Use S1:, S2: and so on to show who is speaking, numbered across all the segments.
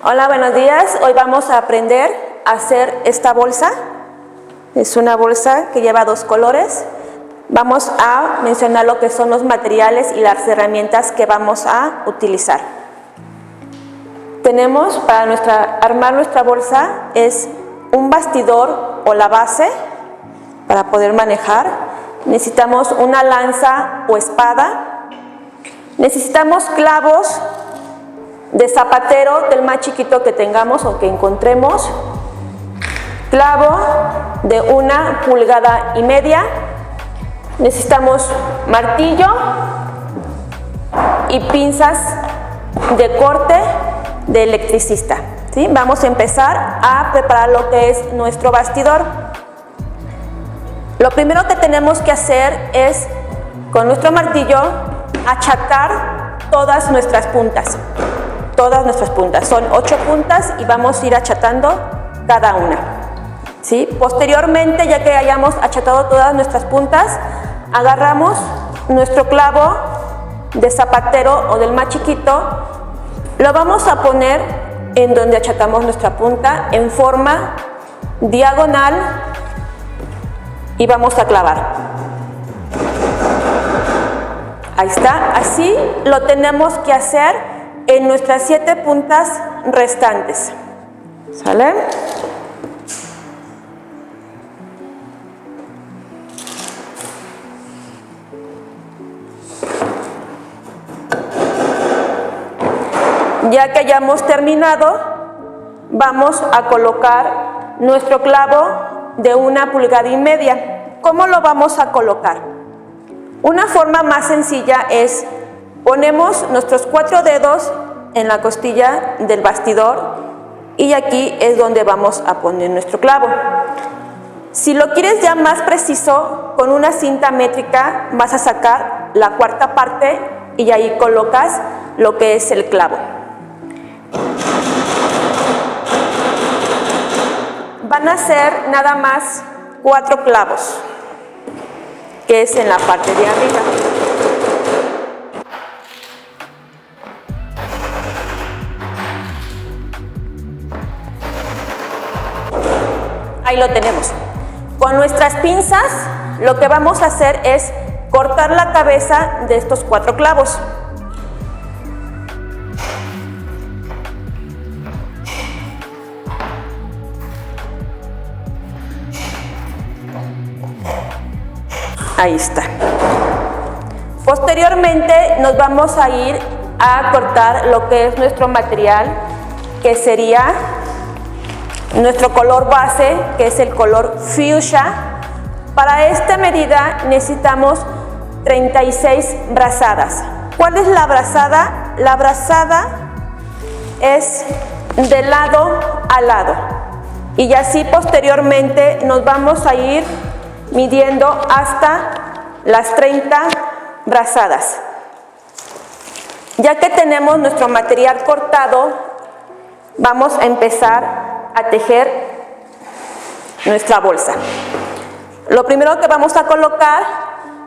S1: Hola, buenos días. Hoy vamos a aprender a hacer esta bolsa. Es una bolsa que lleva dos colores. Vamos a mencionar lo que son los materiales y las herramientas que vamos a utilizar. Tenemos para armar nuestra bolsa es un bastidor o la base para poder manejar. Necesitamos una lanza o espada. Necesitamos clavos de zapatero, del más chiquito que tengamos o que encontremos. Clavo de 1,5 pulgadas. Necesitamos martillo y pinzas de corte de electricista. ¿Sí? Vamos a empezar a preparar lo que es nuestro bastidor. Lo primero que tenemos que hacer es, con nuestro martillo, achatar todas nuestras puntas. Todas nuestras puntas. Son 8 puntas y vamos a ir achatando cada una. ¿Sí? Posteriormente, ya que hayamos achatado todas nuestras puntas, agarramos nuestro clavo de zapatero o del más chiquito, lo vamos a poner en donde achatamos nuestra punta en forma diagonal y vamos a clavar. Ahí está. Así lo tenemos que hacer en nuestras 7 puntas restantes. ¿Sale? Ya que hayamos terminado, vamos a colocar nuestro clavo de 1,5 pulgadas. ¿Cómo lo vamos a colocar? Una forma más sencilla es: ponemos nuestros 4 dedos en la costilla del bastidor y aquí es donde vamos a poner nuestro clavo. Si lo quieres ya más preciso, con una cinta métrica vas a sacar la 4ª parte y ahí colocas lo que es el clavo. Van a ser nada más 4 clavos, que es en la parte de arriba. Ahí lo tenemos. Con nuestras pinzas lo que vamos a hacer es cortar la cabeza de estos 4 clavos. Ahí está. Posteriormente nos vamos a ir a cortar lo que es nuestro material, que sería nuestro color base, que es el color fuchsia. Para esta medida necesitamos 36 brazadas. ¿Cuál es la brazada? La brazada es de lado a lado. Y así posteriormente nos vamos a ir midiendo hasta las 30 brazadas. Ya que tenemos nuestro material cortado, vamos a empezar a tejer nuestra bolsa. Lo primero que vamos a colocar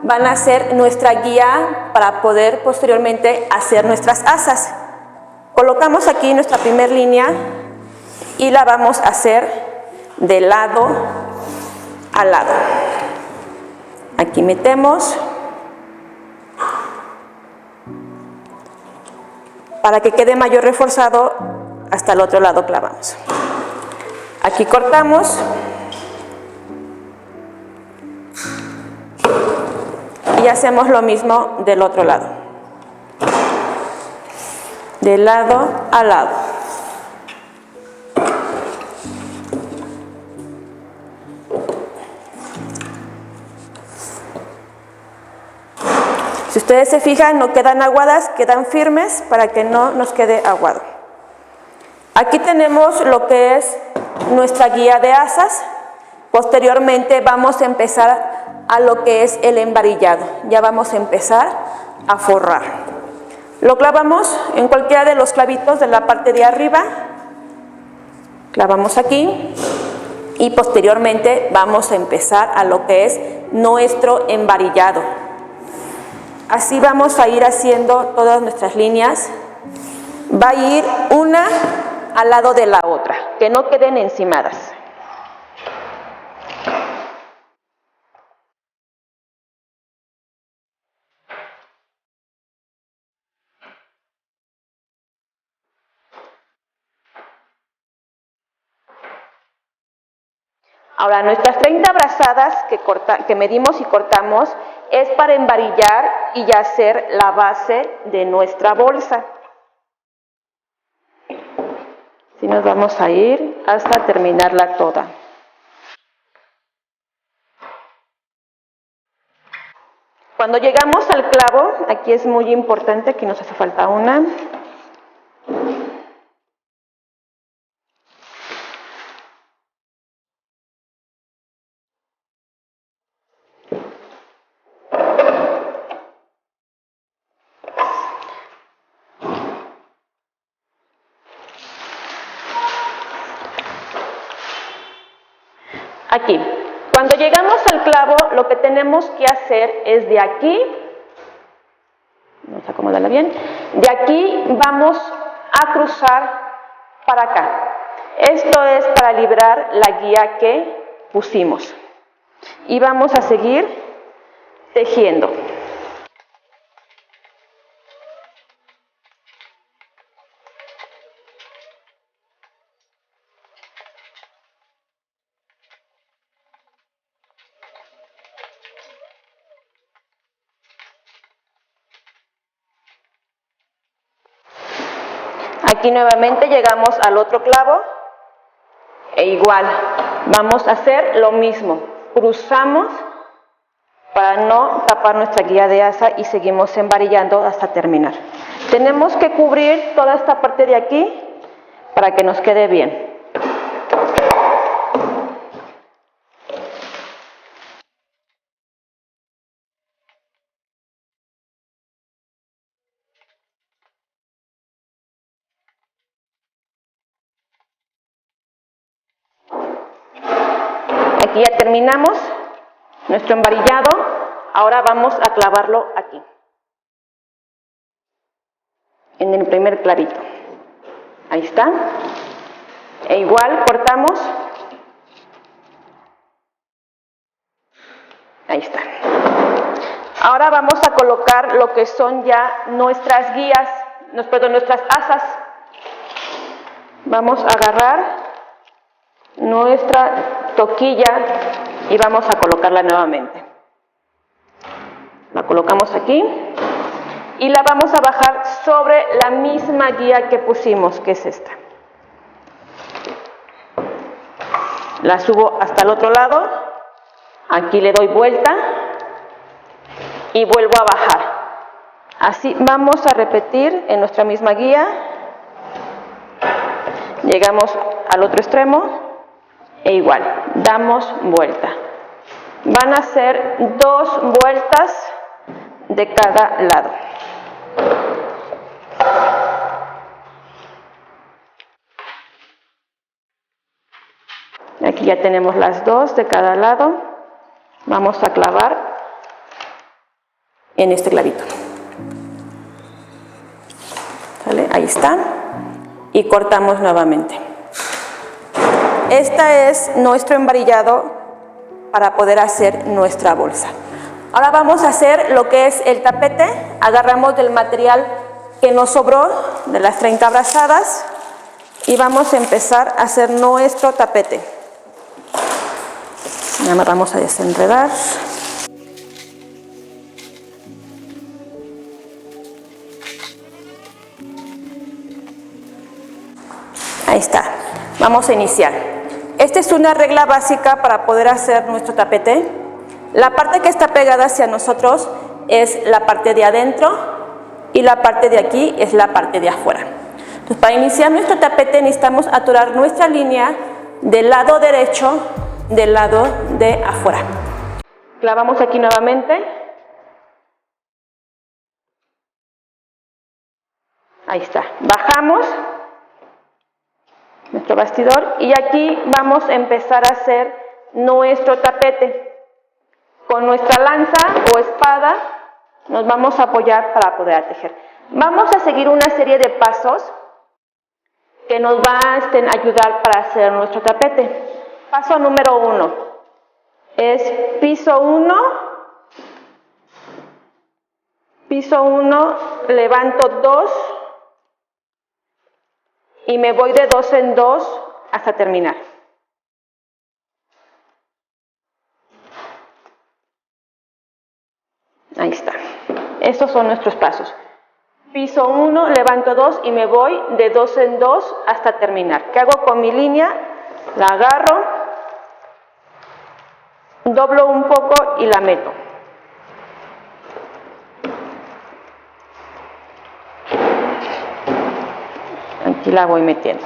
S1: van a ser nuestra guía para poder posteriormente hacer nuestras asas. Colocamos aquí nuestra primera línea y la vamos a hacer de lado a lado. Aquí metemos para que quede mayor reforzado. Hasta el otro lado clavamos. Aquí cortamos y hacemos lo mismo del otro lado, de lado a lado. Si ustedes se fijan, no quedan aguadas, quedan firmes para que no nos quede aguado. Aquí tenemos lo que es nuestra guía de asas. Posteriormente vamos a empezar a lo que es el embarillado. Ya vamos a empezar a forrar. Lo clavamos en cualquiera de los clavitos de la parte de arriba. Clavamos aquí y posteriormente vamos a empezar a lo que es nuestro embarillado. Así vamos a ir haciendo todas nuestras líneas. Va a ir una al lado de la otra, que no queden encimadas. Ahora, nuestras 30 brazadas que medimos y cortamos es para embarillar y hacer la base de nuestra bolsa. Así nos vamos a ir hasta terminarla toda. Cuando llegamos al clavo, aquí es muy importante, aquí nos hace falta una. Aquí. Cuando llegamos al clavo, lo que tenemos que hacer es de aquí, vamos a acomodarla bien, de aquí vamos a cruzar para acá. Esto es para librar la guía que pusimos. Y vamos a seguir tejiendo. Aquí nuevamente llegamos al otro clavo e igual vamos a hacer lo mismo, cruzamos para no tapar nuestra guía de asa y seguimos embarillando hasta terminar. Tenemos que cubrir toda esta parte de aquí para que nos quede bien. Aquí ya terminamos nuestro embarillado, ahora vamos a clavarlo aquí, en el primer clavito. Ahí está. E igual cortamos. Ahí está. Ahora vamos a colocar lo que son ya nuestras guías, nuestras asas. Vamos a agarrar nuestra toquilla y vamos a colocarla nuevamente. La colocamos aquí y la vamos a bajar sobre la misma guía que pusimos, que es esta. La subo hasta el otro lado, aquí le doy vuelta y vuelvo a bajar. Así vamos a repetir en nuestra misma guía. Llegamos al otro extremo e igual, damos vuelta. Van a ser 2 vueltas de cada lado. Aquí ya tenemos las 2 de cada lado. Vamos a clavar en este clavito. ¿Sale? Ahí está. Y cortamos nuevamente. Este es nuestro embarillado para poder hacer nuestra bolsa. Ahora vamos a hacer lo que es el tapete. Agarramos del material que nos sobró de las 30 brazadas y vamos a empezar a hacer nuestro tapete. Ya nos vamos a desenredar. Ahí está. Vamos a iniciar. Esta es una regla básica para poder hacer nuestro tapete. La parte que está pegada hacia nosotros es la parte de adentro y la parte de aquí es la parte de afuera. Entonces, para iniciar nuestro tapete necesitamos atorar nuestra línea del lado derecho del lado de afuera. Clavamos aquí nuevamente. Ahí está. Bajamos nuestro bastidor y aquí vamos a empezar a hacer nuestro tapete. Con nuestra lanza o espada nos vamos a apoyar para poder tejer. Vamos a seguir una serie de pasos que nos va a ayudar para hacer nuestro tapete. Paso número 1 es piso 1, levanto 2 y me voy de 2 en 2 hasta terminar. Ahí está. Estos son nuestros pasos. Piso 1, levanto 2 y me voy de 2 en 2 hasta terminar. ¿Qué hago con mi línea? La agarro, doblo un poco y la meto. Aquí la voy metiendo.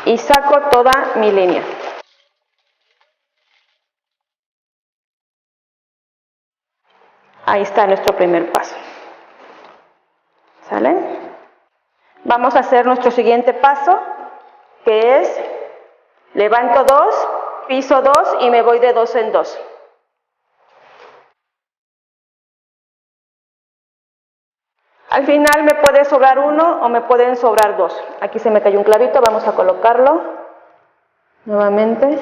S1: Y saco toda mi línea. Ahí está nuestro primer paso. ¿Sale? Vamos a hacer nuestro siguiente paso, que es levanto 2, piso 2 y me voy de 2 en 2. Al final me puede sobrar uno o me pueden sobrar dos. Aquí se me cayó un clavito, vamos a colocarlo nuevamente.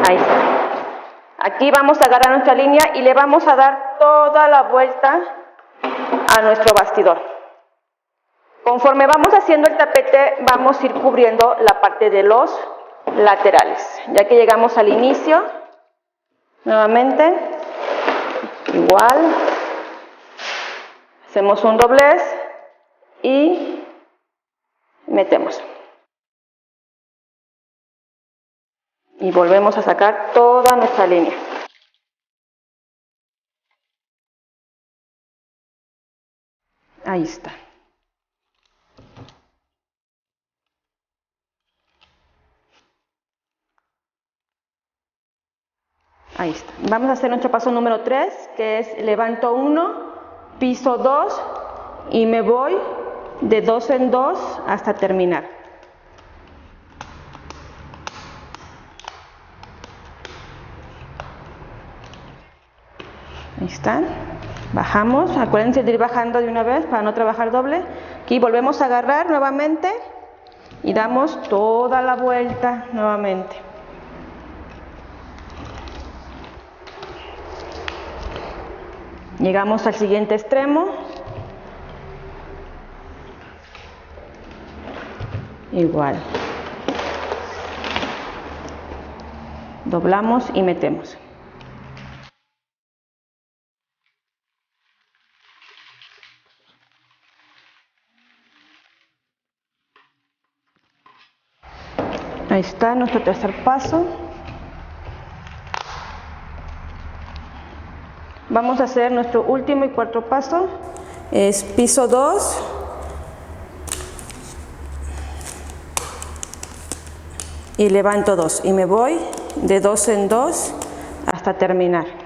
S1: Ahí está. Aquí vamos a agarrar nuestra línea y le vamos a dar toda la vuelta a nuestro bastidor. Conforme vamos haciendo el tapete, vamos a ir cubriendo la parte de los laterales. Ya que llegamos al inicio, nuevamente, igual, hacemos un doblez y metemos. Y volvemos a sacar toda nuestra línea. Ahí está. Ahí está. Vamos a hacer nuestro paso número 3, que es levanto 1, piso 2 y me voy de 2 en 2 hasta terminar. Ahí están. Bajamos. Acuérdense de ir bajando de una vez para no trabajar doble. Aquí volvemos a agarrar nuevamente y damos toda la vuelta nuevamente. Llegamos al siguiente extremo. Igual. Doblamos y metemos. Ahí está nuestro tercer paso. Vamos a hacer nuestro último y cuarto paso. Es piso 2. Y levanto 2. Y me voy de 2 en 2 hasta terminar.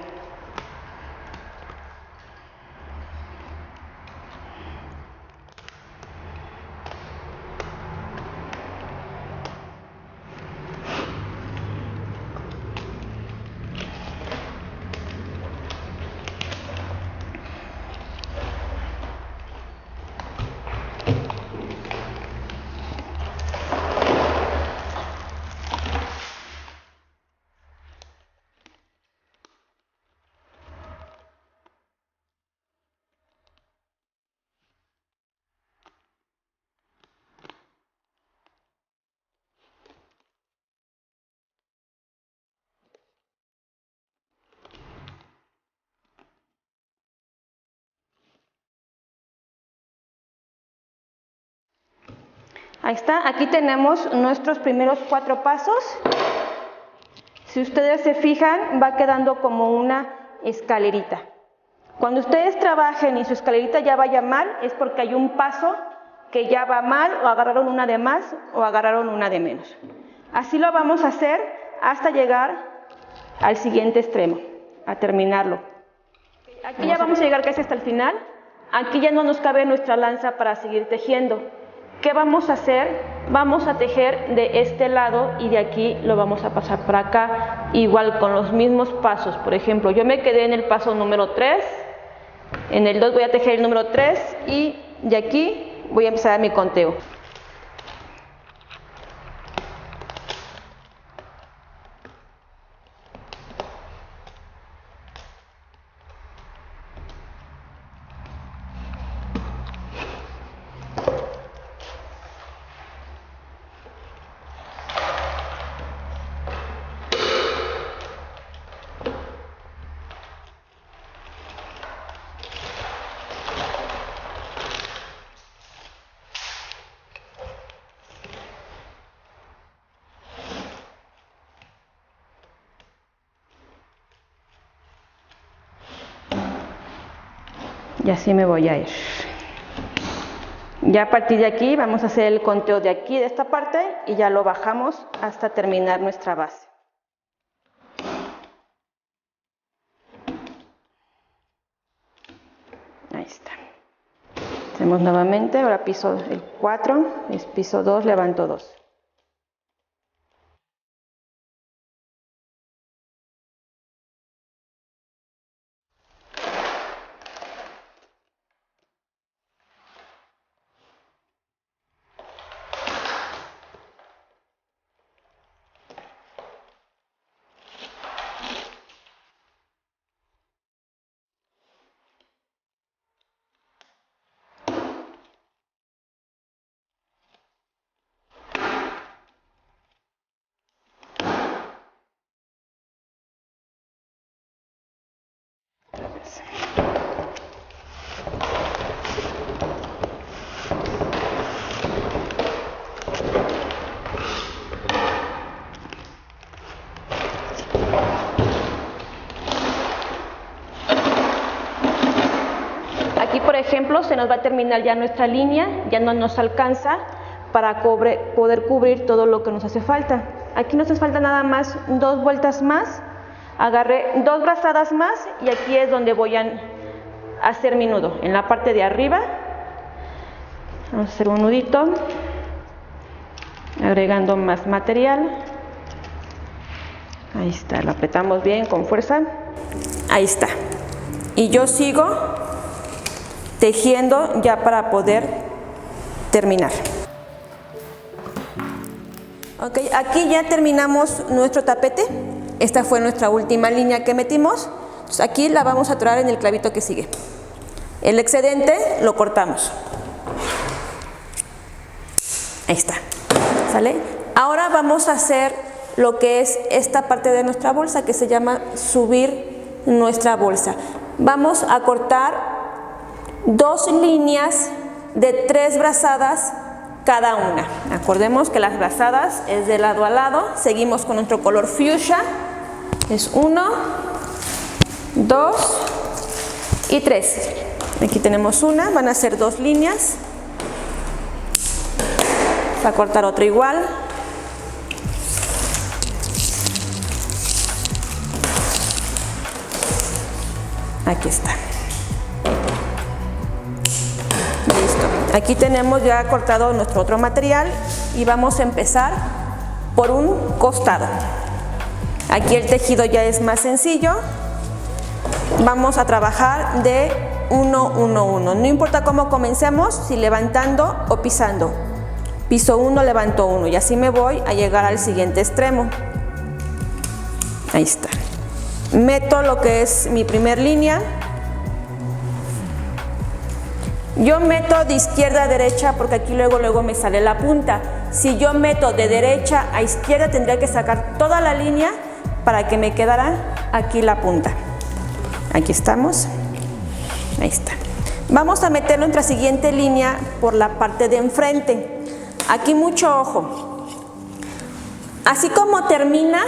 S1: Ahí está, aquí tenemos nuestros primeros 4 pasos. Si ustedes se fijan, va quedando como una escalerita. Cuando ustedes trabajen y su escalerita ya vaya mal, es porque hay un paso que ya va mal, o agarraron una de más o agarraron una de menos. Así lo vamos a hacer hasta llegar al siguiente extremo, a terminarlo. Aquí ya vamos a llegar casi hasta el final. Aquí ya no nos cabe nuestra lanza para seguir tejiendo. ¿qué vamos a hacer? Vamos a tejer de este lado y de aquí lo vamos a pasar para acá, igual con los mismos pasos. Por ejemplo, yo me quedé en el paso número 3, en el 2 voy a tejer el número 3 y de aquí voy a empezar mi conteo. Y así me voy a ir. Ya a partir de aquí vamos a hacer el conteo de aquí, de esta parte, y ya lo bajamos hasta terminar nuestra base. Ahí está. Hacemos nuevamente, ahora piso el 4, es piso 2, levanto 2. Aquí, por ejemplo, se nos va a terminar ya nuestra línea, ya no nos alcanza para poder cubrir todo lo que nos hace falta. Aquí nos hace falta nada más 2 vueltas más, agarré 2 brazadas más y aquí es donde voy a hacer mi nudo, en la parte de arriba. Vamos a hacer un nudito, agregando más material. Ahí está, lo apretamos bien con fuerza. Ahí está. Y yo sigo tejiendo ya para poder terminar. Ok, aquí ya terminamos nuestro tapete. Esta fue nuestra última línea que metimos. Entonces aquí la vamos a atorar en el clavito que sigue. El excedente lo cortamos. Ahí está. ¿Sale? Ahora vamos a hacer lo que es esta parte de nuestra bolsa que se llama subir nuestra bolsa. Vamos a cortar 2 líneas de 3 brazadas cada una. Acordemos que las brazadas es de lado a lado. Seguimos con nuestro color fuchsia. Es 1, 2 y 3. Aquí tenemos una, van a ser 2 líneas. Vamos a cortar otra igual. Aquí está. Listo. Aquí tenemos ya cortado nuestro otro material y vamos a empezar por un costado. Aquí el tejido ya es más sencillo. Vamos a trabajar de 1, 1, 1. No importa cómo comencemos, si levantando o pisando. Piso 1, levanto 1 y así me voy a llegar al siguiente extremo. Ahí está. Meto lo que es mi primer línea. Yo meto de izquierda a derecha porque aquí luego me sale la punta. Si yo meto de derecha a izquierda tendría que sacar toda la línea para que me quedara aquí la punta. Aquí estamos. Ahí está. Vamos a meter nuestra siguiente línea por la parte de enfrente. Aquí mucho ojo. Así como termina,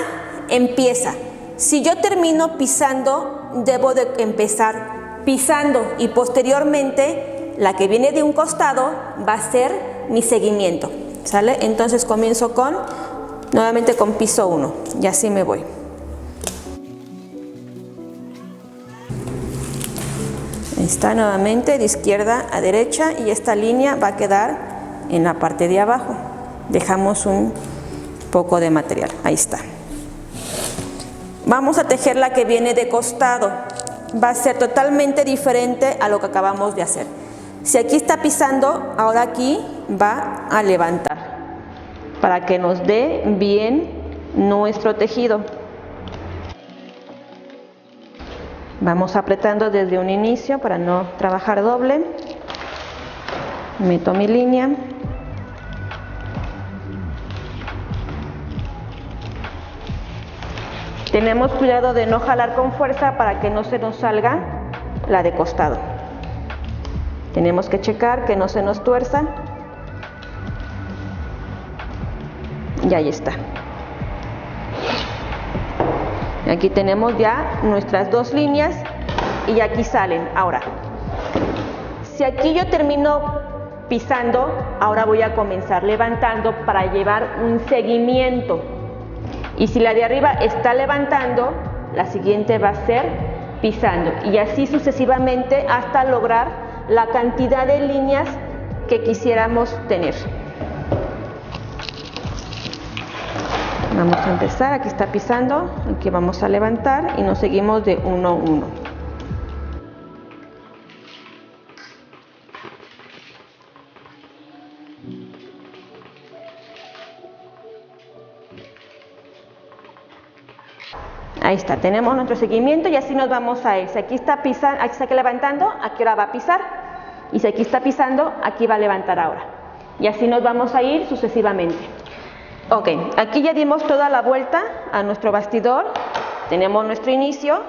S1: empieza. Si yo termino pisando, debo de empezar pisando y posteriormente la que viene de un costado va a ser mi seguimiento, ¿sale? Entonces comienzo nuevamente con piso 1 y así me voy. Ahí está nuevamente de izquierda a derecha y esta línea va a quedar en la parte de abajo. Dejamos un poco de material, ahí está. Vamos a tejer la que viene de costado. Va a ser totalmente diferente a lo que acabamos de hacer. Si aquí está pisando, ahora aquí va a levantar para que nos dé bien nuestro tejido. Vamos apretando desde un inicio para no trabajar doble. Meto mi línea. Tenemos cuidado de no jalar con fuerza para que no se nos salga la de costado. Tenemos que checar que no se nos tuerza. Y ahí está. Aquí tenemos ya nuestras dos líneas y aquí salen. Ahora, si aquí yo termino pisando, ahora voy a comenzar levantando para llevar un seguimiento. Y si la de arriba está levantando, la siguiente va a ser pisando. Y así sucesivamente hasta lograr la cantidad de líneas que quisiéramos tener. Vamos a empezar, aquí está pisando, aquí vamos a levantar y nos seguimos de 1 a 1. Ahí está, tenemos nuestro seguimiento y así nos vamos a ir. Si aquí está pisando, aquí está levantando, aquí ahora va a pisar. Y si aquí está pisando, aquí va a levantar ahora. Y así nos vamos a ir sucesivamente. Ok, aquí ya dimos toda la vuelta a nuestro bastidor. Tenemos nuestro inicio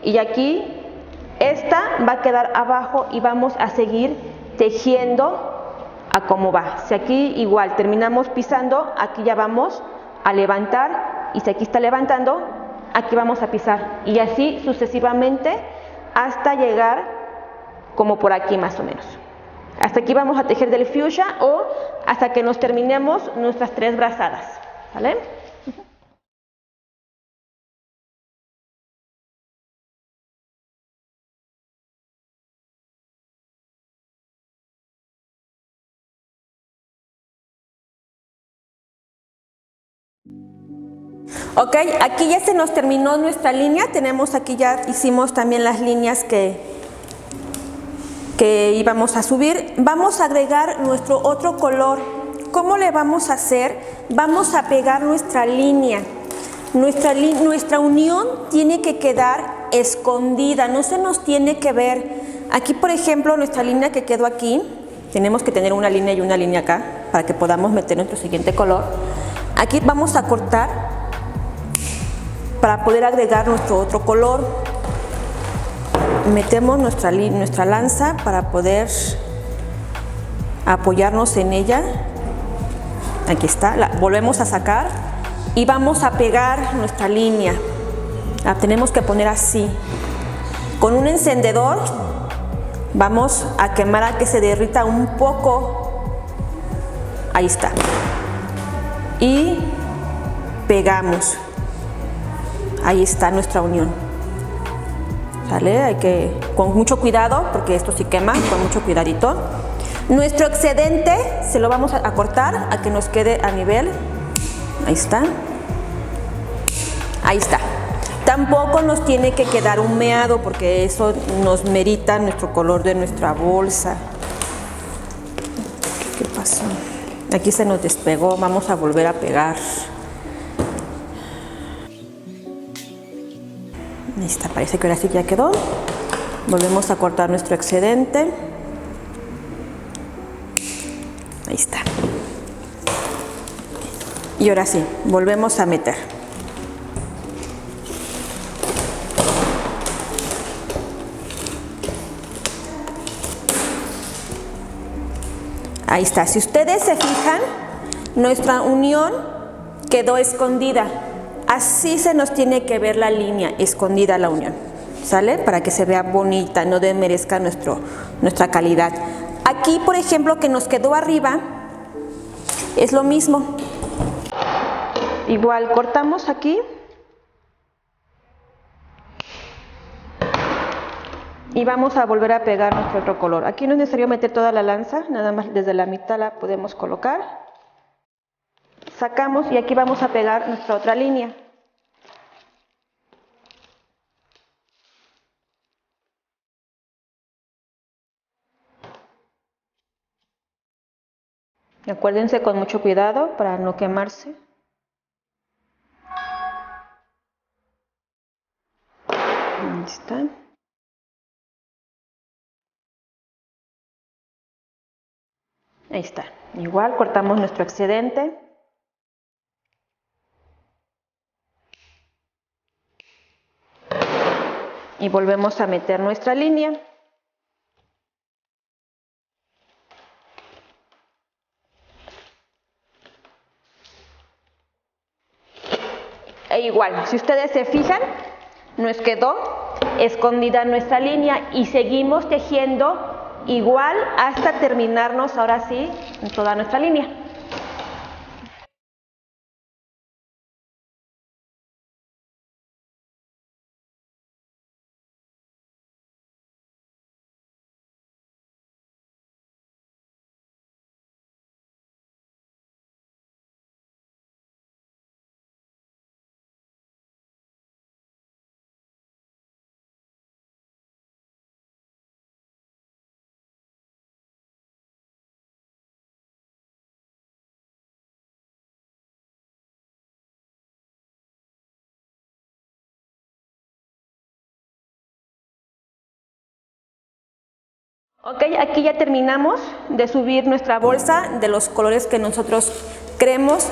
S1: y aquí esta va a quedar abajo y vamos a seguir tejiendo a cómo va. Si aquí igual terminamos pisando, aquí ya vamos a levantar y si aquí está levantando, aquí vamos a pisar y así sucesivamente hasta llegar como por aquí más o menos. Hasta aquí vamos a tejer del fuchsia o hasta que nos terminemos nuestras 3 brazadas, ¿vale? Ok, aquí ya se nos terminó nuestra línea, tenemos aquí ya hicimos también las líneas que íbamos a subir. Vamos a agregar nuestro otro color. ¿Cómo le vamos a hacer? Vamos a pegar nuestra línea. Nuestra unión tiene que quedar escondida, no se nos tiene que ver. Aquí, por ejemplo, nuestra línea que quedó aquí, tenemos que tener una línea y una línea acá para que podamos meter nuestro siguiente color. Aquí vamos a cortar para poder agregar nuestro otro color. Metemos nuestra lanza para poder apoyarnos en ella. Aquí está, la volvemos a sacar y vamos a pegar nuestra línea. La tenemos que poner así. Con un encendedor vamos a quemar a que se derrita un poco. Ahí está. Y pegamos. Ahí está nuestra unión. ¿Sale? Hay que, con mucho cuidado, porque esto sí quema, con mucho cuidadito. Nuestro excedente se lo vamos a cortar a que nos quede a nivel. Ahí está. Ahí está. Tampoco nos tiene que quedar humeado porque eso nos merita nuestro color de nuestra bolsa. ¿Qué pasó? Aquí se nos despegó, vamos a volver a pegar. Ahí está, parece que ahora sí ya quedó. Volvemos a cortar nuestro excedente. Ahí está. Y ahora sí, volvemos a meter. Ahí está. Si ustedes se fijan, nuestra unión quedó escondida. Así se nos tiene que ver la línea, escondida la unión, ¿sale? Para que se vea bonita, no desmerezca nuestra calidad. Aquí, por ejemplo, que nos quedó arriba, es lo mismo. Igual, cortamos aquí. y vamos a volver a pegar nuestro otro color. Aquí no es necesario meter toda la lanza, nada más desde la mitad la podemos colocar. Sacamos y aquí vamos a pegar nuestra otra línea. Acuérdense con mucho cuidado para no quemarse. Ahí está. Ahí está. Igual cortamos nuestro excedente. Y volvemos a meter nuestra línea. E igual, si ustedes se fijan, nos quedó escondida nuestra línea y seguimos tejiendo igual hasta terminarnos ahora sí en toda nuestra línea. Ok, aquí ya terminamos de subir nuestra bolsa de los colores que nosotros queremos.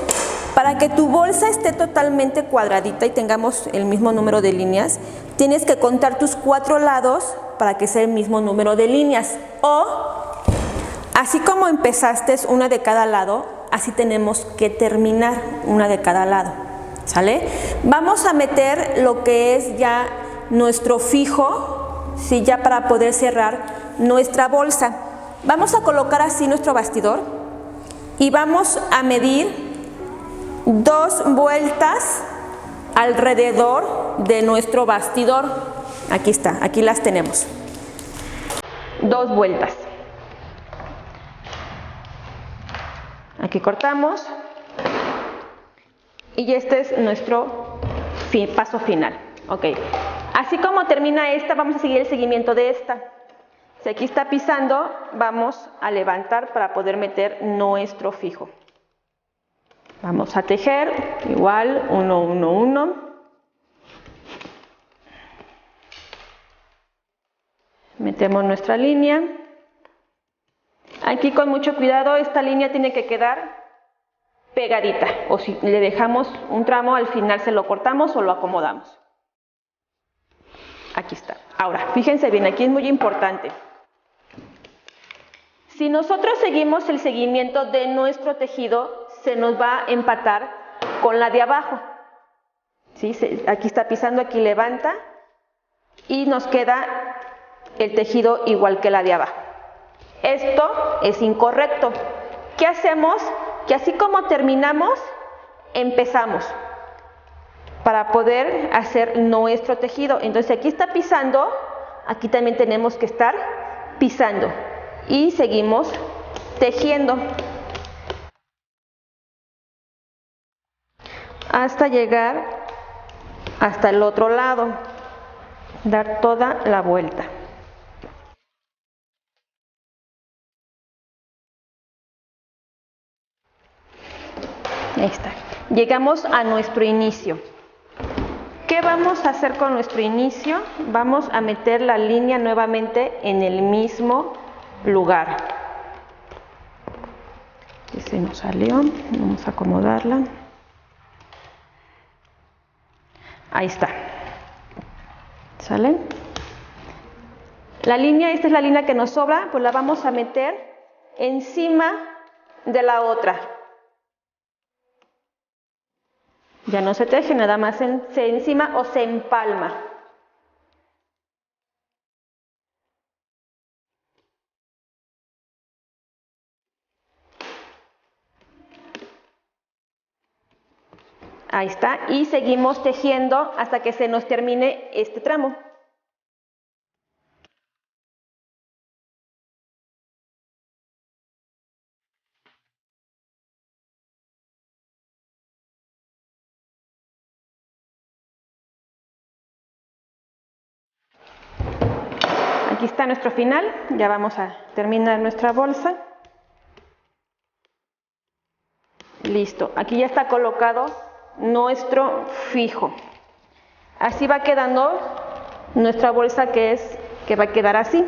S1: Para que tu bolsa esté totalmente cuadradita y tengamos el mismo número de líneas, tienes que contar tus 4 lados para que sea el mismo número de líneas. O, así como empezaste una de cada lado, así tenemos que terminar una de cada lado. ¿Sale? Vamos a meter lo que es ya nuestro fijo, ¿sí? Ya para poder cerrar nuestra bolsa. Vamos a colocar así nuestro bastidor y vamos a medir 2 vueltas alrededor de nuestro bastidor. Aquí está, aquí las tenemos. 2 vueltas. Aquí cortamos y este es nuestro paso final. Ok. Así como termina esta, vamos a seguir el seguimiento de esta. Si aquí está pisando, vamos a levantar para poder meter nuestro fijo. Vamos a tejer igual 1, 1, 1. Metemos nuestra línea. Aquí con mucho cuidado, esta línea tiene que quedar pegadita. O si le dejamos un tramo, al final se lo cortamos o lo acomodamos. Aquí está. Ahora, fíjense bien, aquí es muy importante. Si nosotros seguimos el seguimiento de nuestro tejido, se nos va a empatar con la de abajo. ¿Sí? Aquí está pisando, aquí levanta y nos queda el tejido igual que la de abajo. Esto es incorrecto. ¿Qué hacemos? Que así como terminamos, empezamos para poder hacer nuestro tejido. Entonces aquí está pisando, aquí también tenemos que estar pisando. Y seguimos tejiendo hasta llegar hasta el otro lado, dar toda la vuelta. Ahí está. Llegamos a nuestro inicio. ¿Qué vamos a hacer con nuestro inicio? Vamos a meter la línea nuevamente en el mismo lugar. Se nos salió, vamos a acomodarla. Ahí está. ¿Sale? La línea, esta es la línea que nos sobra, pues la vamos a meter encima de la otra. Ya no se teje, nada más se encima o se empalma. Ahí está, y seguimos tejiendo hasta que se nos termine este tramo. aquí está nuestro final, ya vamos a terminar nuestra bolsa. Listo, aquí ya está colocado nuestro fijo. Así va quedando nuestra bolsa que va a quedar así.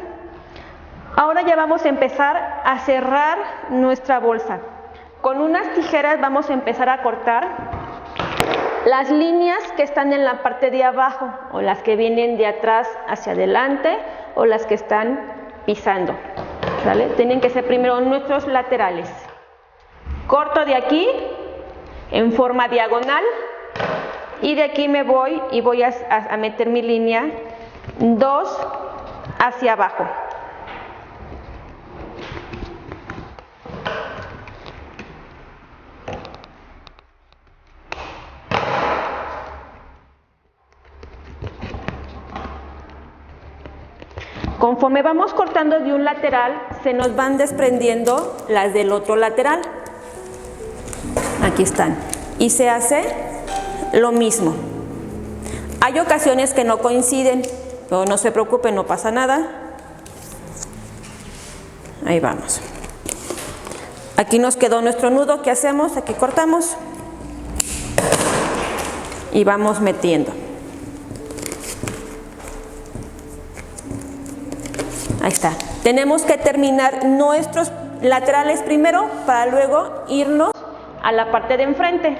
S1: Ahora ya vamos a empezar a cerrar nuestra bolsa. Con unas tijeras vamos a empezar a cortar las líneas que están en la parte de abajo, o las que vienen de atrás hacia adelante, o las que están pisando, ¿vale? Tienen que ser primero nuestros laterales. Corto de aquí en forma diagonal y de aquí me voy y voy a meter mi línea 2 hacia abajo. Conforme vamos cortando de un lateral, se nos van desprendiendo las del otro lateral. Aquí están. Y se hace lo mismo. Hay ocasiones que no coinciden, pero no se preocupen, no pasa nada. Ahí vamos. Aquí nos quedó nuestro nudo. ¿Qué hacemos? Aquí cortamos y vamos metiendo. Ahí está. Tenemos que terminar nuestros laterales primero para luego irnos a la parte de enfrente.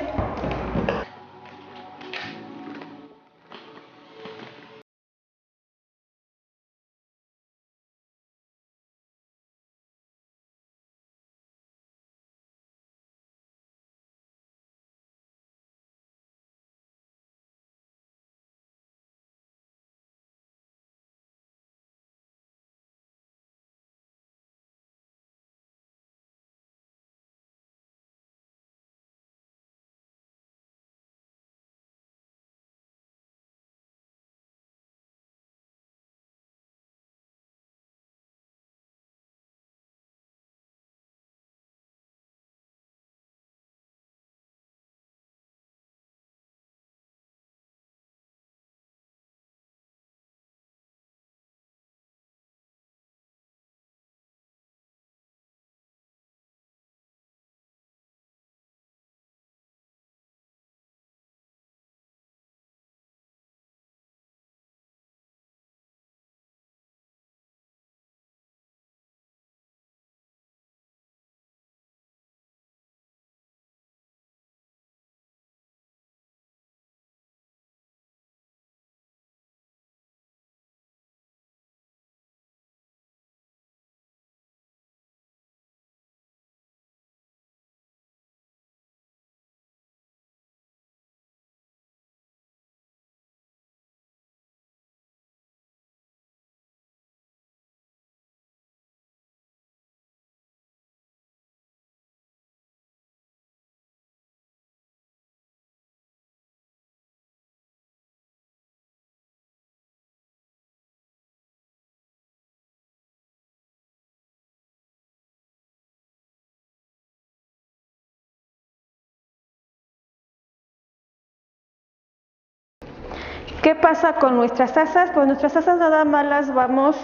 S1: ¿Qué pasa con nuestras asas? Pues nuestras asas nada más las vamos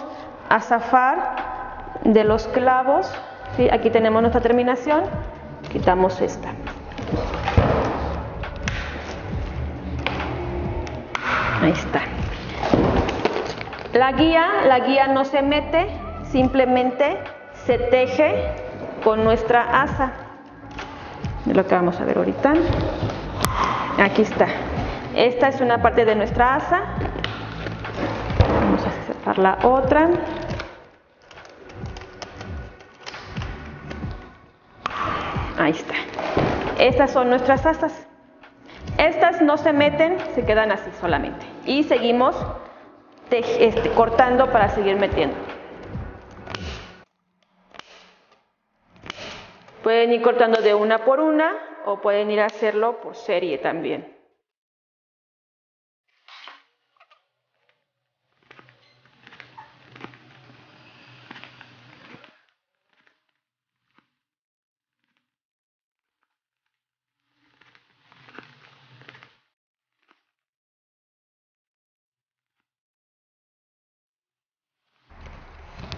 S1: a zafar de los clavos, ¿sí? Aquí tenemos nuestra terminación, quitamos esta. Ahí está. La guía no se mete, simplemente se teje con nuestra asa. Es lo que vamos a ver ahorita. Aquí está. Esta es una parte de nuestra asa. Vamos a separar la otra. Ahí está. Estas son nuestras asas. Estas no se meten, se quedan así solamente. Y seguimos cortando para seguir metiendo. Pueden ir cortando de una por una o pueden ir a hacerlo por serie también.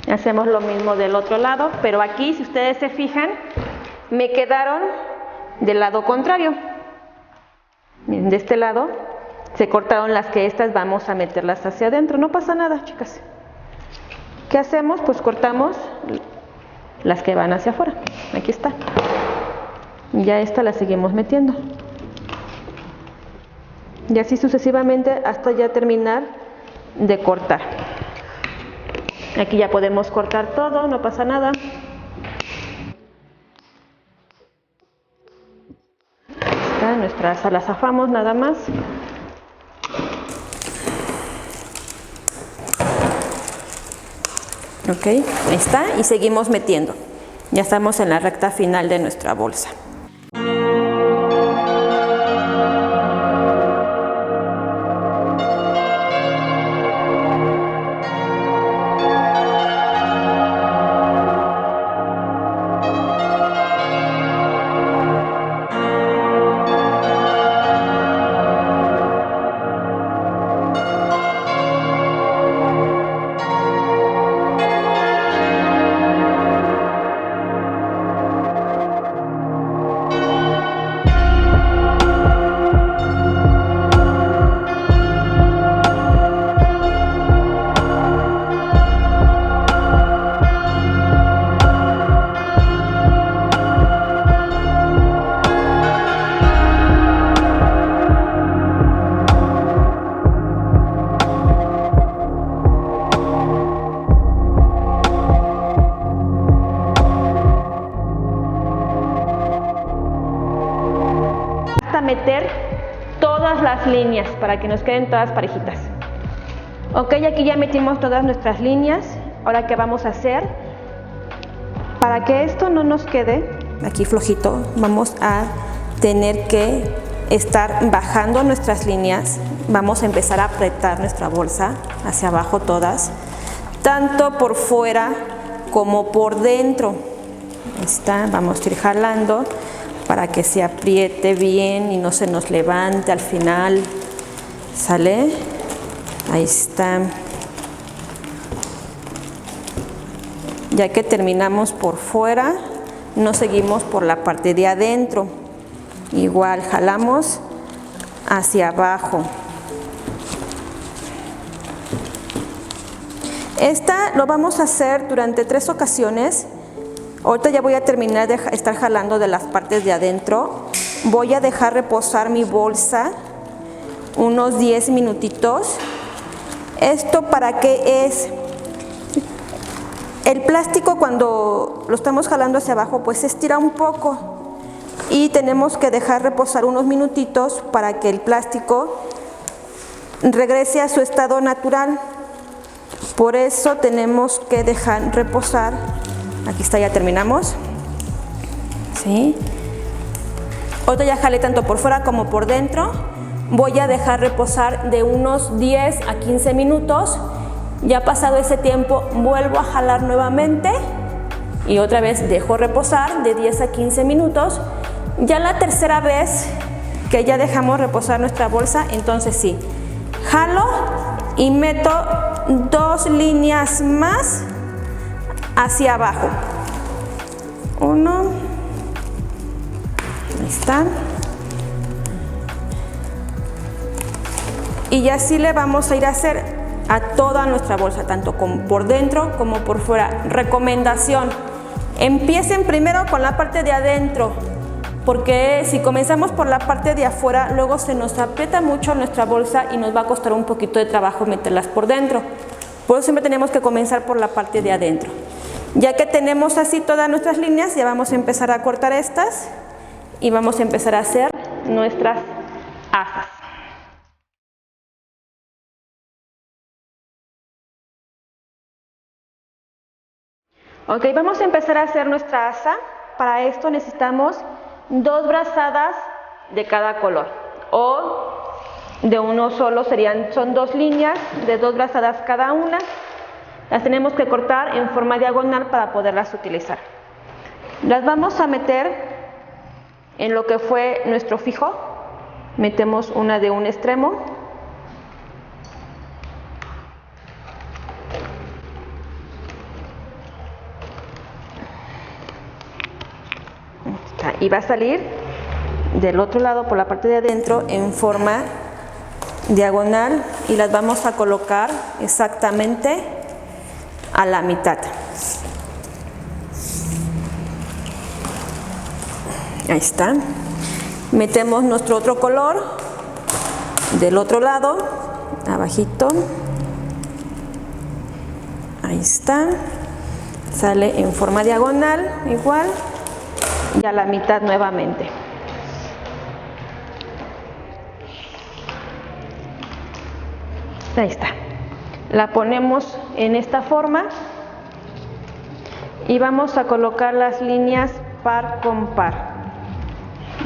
S1: Hacemos lo mismo del otro lado, pero aquí, si ustedes se fijan, me quedaron del lado contrario. Miren, de este lado se cortaron las que estas vamos a meterlas hacia adentro. No pasa nada, chicas. ¿Qué hacemos? Pues cortamos las que van hacia afuera. Aquí está. Ya esta la seguimos metiendo. Y así sucesivamente hasta ya terminar de cortar. Aquí ya podemos cortar todo, no pasa nada. Está, nuestra asa la zafamos nada más. Ok, ahí está, y seguimos metiendo. Ya estamos en la recta final de nuestra bolsa. Meter todas las líneas para que nos queden todas parejitas. Ok, aquí ya metimos todas nuestras líneas. Ahora, ¿qué vamos a hacer? Para que esto no nos quede aquí flojito, vamos a tener que estar bajando nuestras líneas. Vamos a empezar a apretar nuestra bolsa hacia abajo todas, tanto por fuera como por dentro. Ahí está, vamos a ir jalando para que se apriete bien y no se nos levante al final. ¿Sale? Ahí está. Ya que terminamos por fuera, nos seguimos por la parte de adentro. Igual jalamos hacia abajo. Esta lo vamos a hacer durante 3 ocasiones. Ahorita ya voy a terminar de estar jalando de las partes de adentro. Voy a dejar reposar mi bolsa unos 10 minutitos. ¿Esto para qué es? El plástico, cuando lo estamos jalando hacia abajo, pues se estira un poco y tenemos que dejar reposar unos minutitos para que el plástico regrese a su estado natural. Por eso tenemos que dejar reposar. Aquí está, ya terminamos. ¿Sí? Ahorita ya jalé tanto por fuera como por dentro. Voy a dejar reposar de unos 10 a 15 minutos. Ya pasado ese tiempo, vuelvo a jalar nuevamente y otra vez dejo reposar de 10 a 15 minutos. Ya la tercera vez que ya dejamos reposar nuestra bolsa, entonces sí, jalo y meto 2 líneas más hacia abajo. 1, ahí está. Y así le vamos a ir a hacer a toda nuestra bolsa, tanto por dentro como por fuera. Recomendación: empiecen primero con la parte de adentro, porque si comenzamos por la parte de afuera, luego se nos aprieta mucho nuestra bolsa y nos va a costar un poquito de trabajo meterlas por dentro. Por eso siempre tenemos que comenzar por la parte de adentro. Ya que tenemos así todas nuestras líneas, ya vamos a empezar a cortar estas y vamos a empezar a hacer nuestras asas. Ok, vamos a empezar a hacer nuestra asa. Para esto necesitamos 2 brazadas de cada color, o de uno solo son 2 líneas de 2 brazadas cada una. Las tenemos que cortar en forma diagonal para poderlas utilizar. Las vamos a meter en lo que fue nuestro fijo. Metemos una de un extremo. Y va a salir del otro lado por la parte de adentro en forma diagonal y las vamos a colocar exactamente a la mitad. Ahí está. Metemos nuestro otro color del otro lado, abajito. Ahí está. Sale en forma diagonal, igual, y a la mitad nuevamente. Ahí está. La ponemos en esta forma y vamos a colocar las líneas par con par.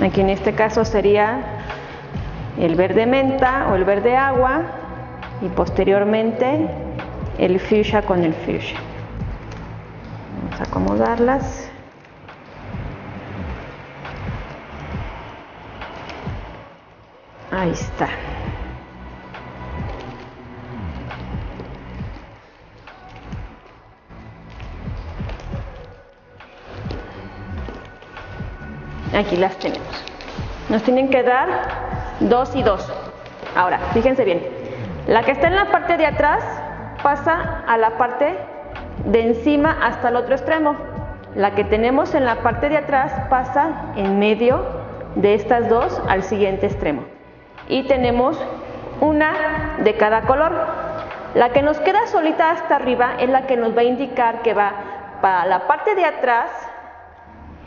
S1: Aquí en este caso sería el verde menta o el verde agua y posteriormente el fuchsia con el fuchsia. Vamos a acomodarlas. Ahí está. Aquí las tenemos. Nos tienen que dar 2 y 2. Ahora, fíjense bien. La que está en la parte de atrás pasa a la parte de encima hasta el otro extremo. La que tenemos en la parte de atrás pasa en medio de estas dos al siguiente extremo. Y tenemos una de cada color. La que nos queda solita hasta arriba es la que nos va a indicar que va para la parte de atrás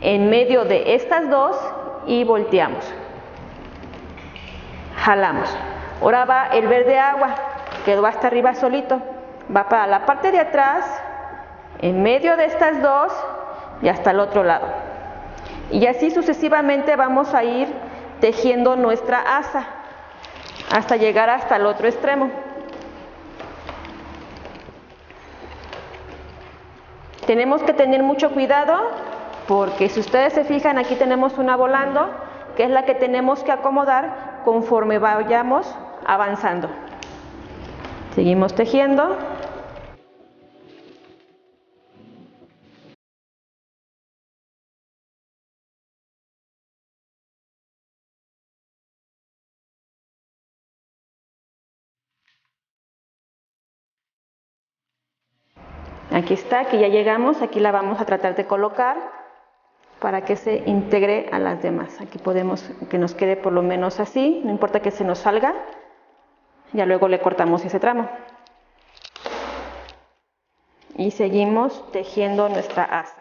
S1: en medio de estas dos y volteamos. Jalamos. Ahora va el verde agua, quedó hasta arriba solito. Va para la parte de atrás, en medio de estas dos y hasta el otro lado. Y así sucesivamente vamos a ir tejiendo nuestra asa hasta llegar hasta el otro extremo. Tenemos que tener mucho cuidado porque si ustedes se fijan, aquí tenemos una volando, que es la que tenemos que acomodar conforme vayamos avanzando. Seguimos tejiendo. Aquí está, aquí ya llegamos, aquí la vamos a tratar de colocar para que se integre a las demás. Aquí podemos que nos quede por lo menos así, no importa que se nos salga, ya luego le cortamos ese tramo. Y seguimos tejiendo nuestra asa.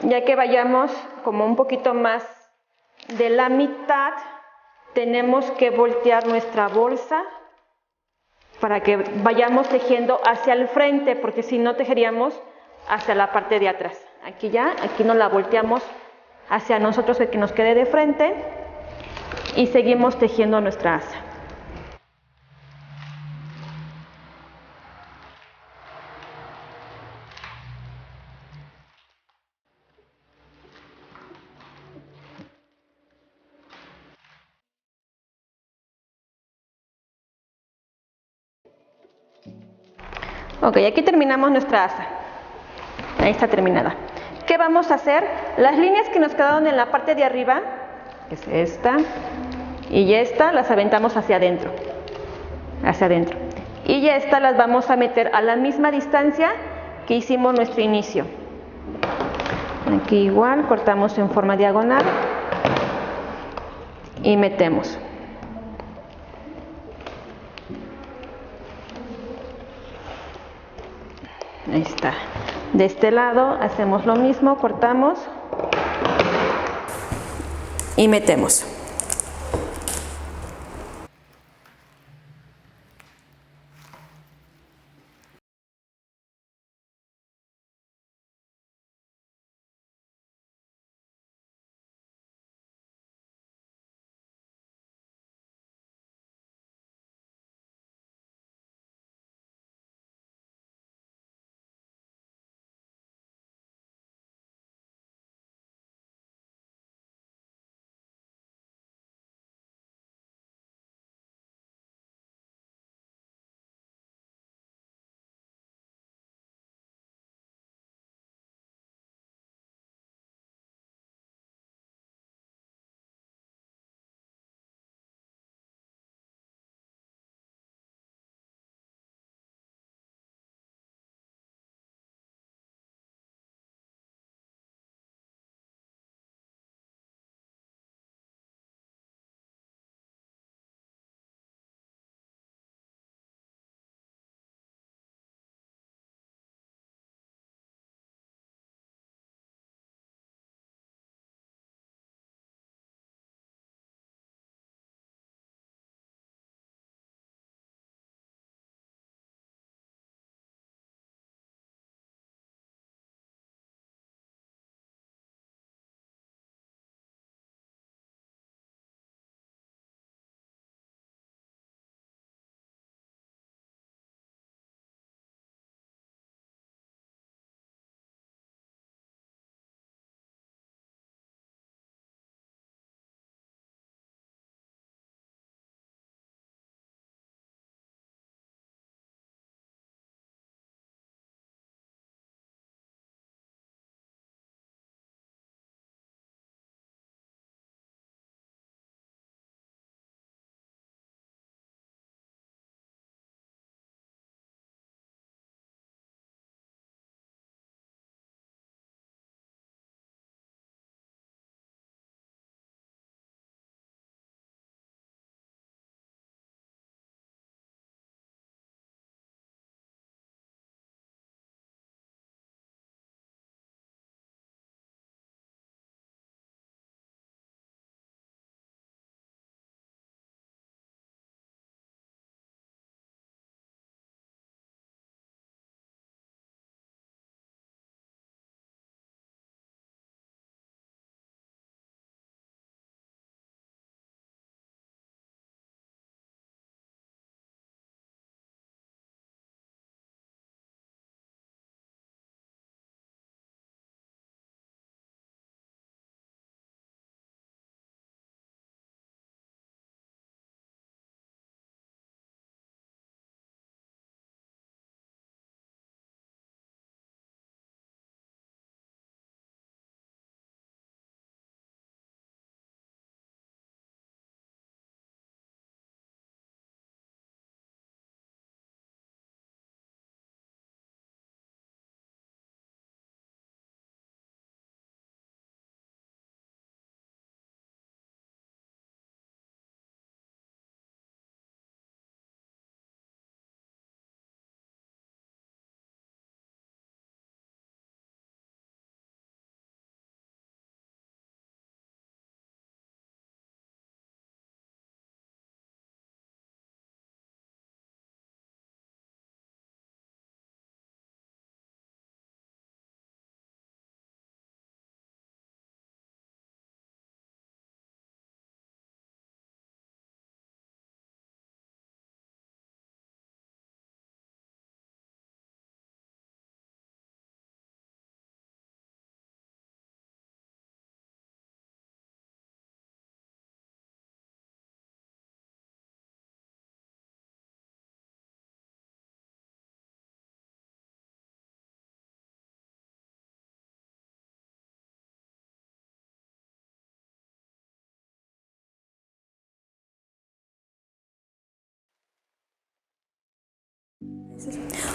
S1: Ya que vayamos como un poquito más de la mitad, tenemos que voltear nuestra bolsa para que vayamos tejiendo hacia el frente, porque si no tejeríamos hacia la parte de atrás. Aquí nos la volteamos hacia nosotros, que nos quede de frente, y seguimos tejiendo nuestra asa. Ok, aquí terminamos nuestra asa. Ahí está terminada. ¿Qué vamos a hacer? Las líneas que nos quedaron en la parte de arriba, que es esta y esta, las aventamos hacia adentro. Hacia adentro. Y esta las vamos a meter a la misma distancia que hicimos nuestro inicio. Aquí igual, cortamos en forma diagonal y metemos. Ahí está. De este lado hacemos lo mismo, cortamos y metemos.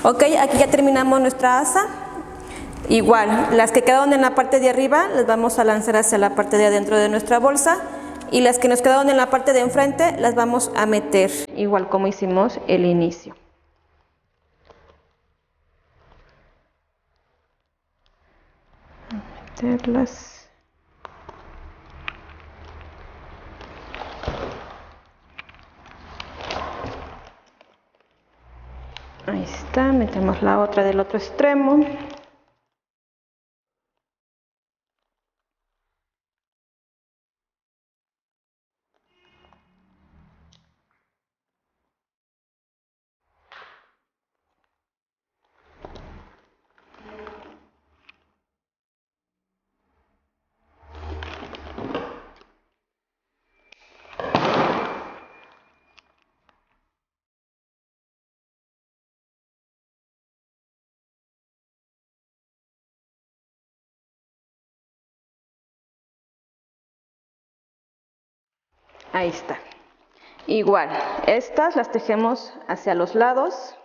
S1: Ok, aquí ya terminamos nuestra asa. Igual, las que quedaron en la parte de arriba las vamos a lanzar hacia la parte de adentro de nuestra bolsa y las que nos quedaron en la parte de enfrente las vamos a meter igual como hicimos el inicio. Meterlas. Ahí está, metemos la otra del otro extremo. Ahí está. Igual, estas las tejemos hacia los lados.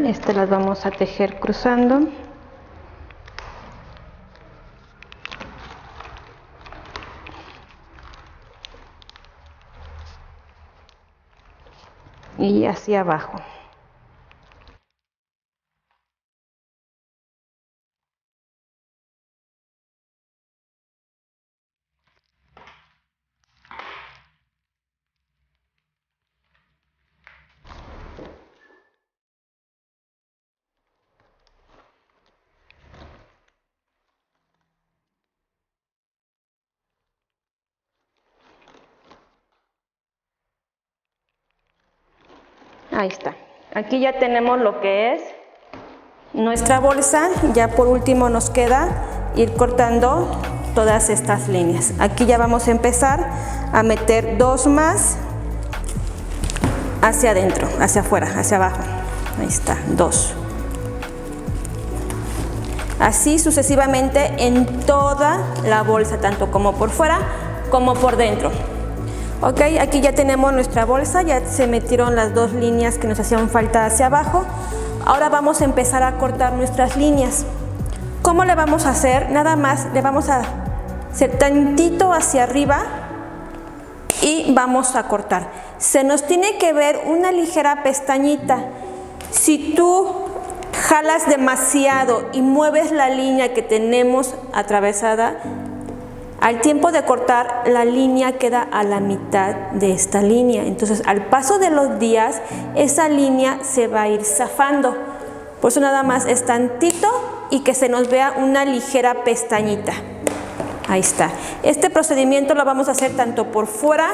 S1: Estas las vamos a tejer cruzando. Y hacia abajo. Ahí está. Aquí ya tenemos lo que es nuestra bolsa. Ya por último nos queda ir cortando todas estas líneas. Aquí ya vamos a empezar a meter dos más hacia adentro, hacia afuera, hacia abajo. Ahí está, dos. Así sucesivamente en toda la bolsa, tanto como por fuera como por dentro. Ok, aquí ya tenemos nuestra bolsa, ya se metieron las dos líneas que nos hacían falta hacia abajo. Ahora vamos a empezar a cortar nuestras líneas. ¿Cómo le vamos a hacer? Nada más le vamos a hacer tantito hacia arriba y vamos a cortar. Se nos tiene que ver una ligera pestañita. Si tú jalas demasiado y mueves la línea que tenemos atravesada, al tiempo de cortar la línea queda a la mitad de esta línea. Entonces al paso de los días esa línea se va a ir zafando. Por eso nada más es tantito y que se nos vea una ligera pestañita. Ahí está. Este procedimiento lo vamos a hacer tanto por fuera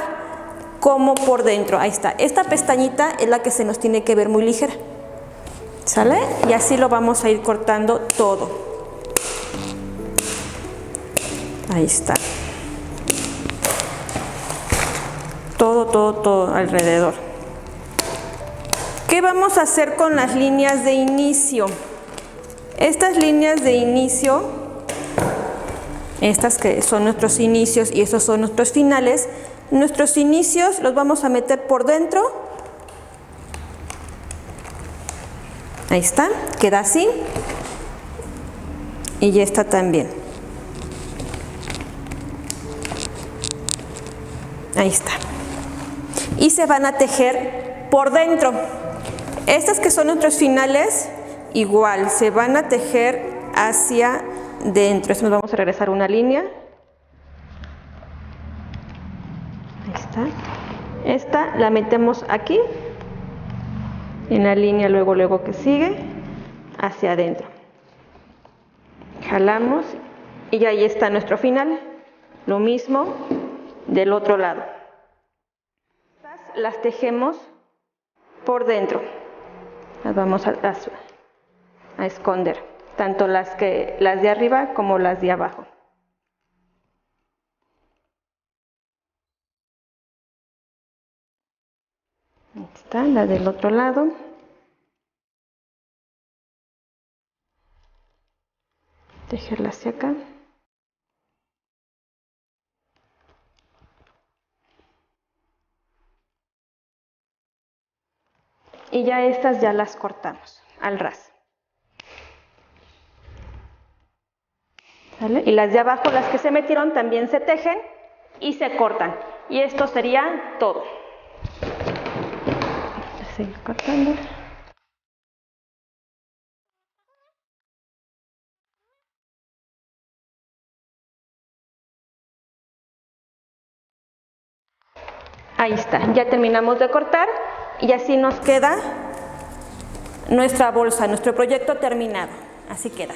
S1: como por dentro. Ahí está. Esta pestañita es la que se nos tiene que ver muy ligera. ¿Sale? Y así lo vamos a ir cortando todo. Ahí está. Todo alrededor. ¿Qué vamos a hacer con las líneas de inicio? Estas líneas de inicio, estas que son nuestros inicios y estos son nuestros finales, nuestros inicios los vamos a meter por dentro. Ahí está, queda así. Y esta también. Ahí está. Y se van a tejer por dentro. Estas que son nuestros finales, igual, se van a tejer hacia dentro. Esto nos vamos a regresar una línea. Ahí está. Esta la metemos aquí, en la línea luego que sigue, hacia adentro. jalamos y ahí está nuestro final. Lo mismo del otro lado. Las tejemos por dentro. Las vamos a esconder, tanto las de arriba como las de abajo. Ahí está la del otro lado. Tejerla hacia acá. Y ya estas ya las cortamos al ras. ¿Sale? Y las de abajo, las que se metieron, también se tejen y se cortan. Y esto sería todo. Voy a seguir cortando. Ahí está, ya terminamos de cortar y así nos queda nuestra bolsa, nuestro proyecto terminado. Así queda.